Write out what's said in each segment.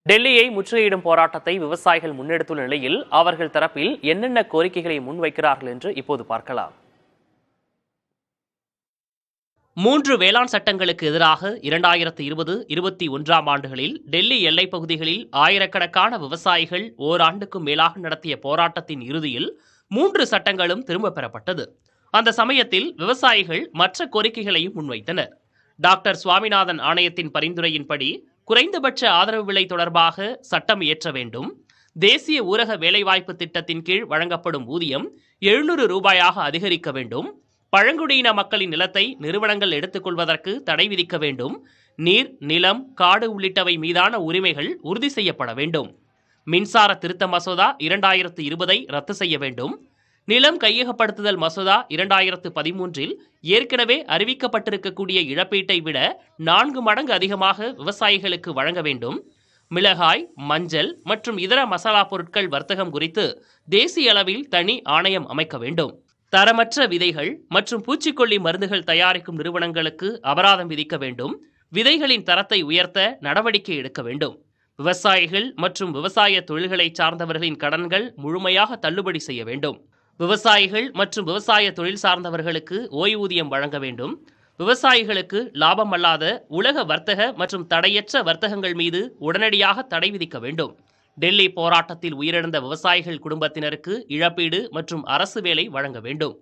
டெல்லியை முற்றுகையிடும் போராட்டத்தை விவசாயிகள் முன்னெடுத்துள்ள நிலையில் அவர்கள் தரப்பில் என்னென்ன கோரிக்கைகளை முன்வைக்கிறார்கள் என்று இப்போது பார்க்கலாம். 3 வேளாண் சட்டங்களுக்கு எதிராக 2020-21 ஆண்டுகளில் டெல்லி எல்லைப் பகுதிகளில் ஆயிரக்கணக்கான விவசாயிகள் ஓராண்டுக்கும் மேலாக நடத்திய போராட்டத்தின் இறுதியில் 3 சட்டங்களும் திரும்பப் பெறப்பட்டது. அந்த சமயத்தில் விவசாயிகள் மற்ற கோரிக்கைகளையும் முன்வைத்தனர். டாக்டர் சுவாமிநாதன் ஆணையத்தின் பரிந்துரையின்படி குறைந்தபட்ச ஆதரவு விலை தொடர்பாக சட்டம் இயற்ற வேண்டும். தேசிய ஊரக வேலைவாய்ப்பு திட்டத்தின் கீழ் வழங்கப்படும் ஊதியம் 700 ரூபாயாக அதிகரிக்க வேண்டும். பழங்குடியின மக்களின் நிலத்தை நிறுவனங்கள் எடுத்துக்கொள்வதற்கு தடை விதிக்க வேண்டும். நீர், நிலம், காடு உள்ளிட்டவை மீதான உரிமைகள் உறுதி செய்யப்பட வேண்டும். மின்சார திருத்த மசோதா 2020 ரத்து செய்ய வேண்டும். நிலம் கையகப்படுத்துதல் மசோதா 2013 ஏற்கனவே அறிவிக்கப்பட்டிருக்கக்கூடிய இழப்பீட்டை விட 4 மடங்கு அதிகமாக விவசாயிகளுக்கு வழங்க வேண்டும். மிளகாய், மஞ்சள் மற்றும் இதர மசாலா பொருட்கள் வர்த்தகம் குறித்து தேசிய அளவில் தனி ஆணையம் அமைக்க வேண்டும். தரமற்ற விதைகள் மற்றும் பூச்சிக்கொல்லி மருந்துகள் தயாரிக்கும் நிறுவனங்களுக்கு அபராதம் விதிக்க வேண்டும். விதைகளின் தரத்தை உயர்த்த நடவடிக்கை எடுக்க வேண்டும். விவசாயிகள் மற்றும் விவசாய தொழில்களை சார்ந்தவர்களின் கடன்கள் முழுமையாக தள்ளுபடி செய்ய வேண்டும். விவசாயிகள் மற்றும் விவசாய தொழில் சார்ந்தவர்களுக்கு ஓய்வூதியம் வழங்க வேண்டும். விவசாயிகளுக்கு லாபம் அல்லாத உலக வர்த்தக மற்றும் தடையற்ற வர்த்தகங்கள் மீது உடனடியாக தடை விதிக்க வேண்டும். டெல்லி போராட்டத்தில் உயிரிழந்த விவசாயிகள் குடும்பத்தினருக்கு இழப்பீடு மற்றும் அரசு வேலை வழங்க வேண்டும்.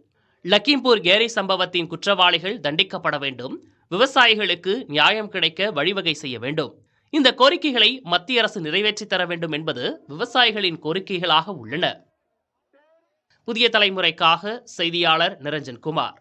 லக்கிம்பூர் கேரி சம்பவத்தின் குற்றவாளிகள் தண்டிக்கப்பட வேண்டும். விவசாயிகளுக்கு நியாயம் கிடைக்க வழிவகை செய்ய வேண்டும். இந்த கோரிக்கைகளை மத்திய அரசு நிறைவேற்றி தர வேண்டும் என்பது விவசாயிகளின் கோரிக்கைகளாக உள்ளன. புதிய தலைமுறைக்காக செய்தியாளர் நிரஞ்சன் குமார்.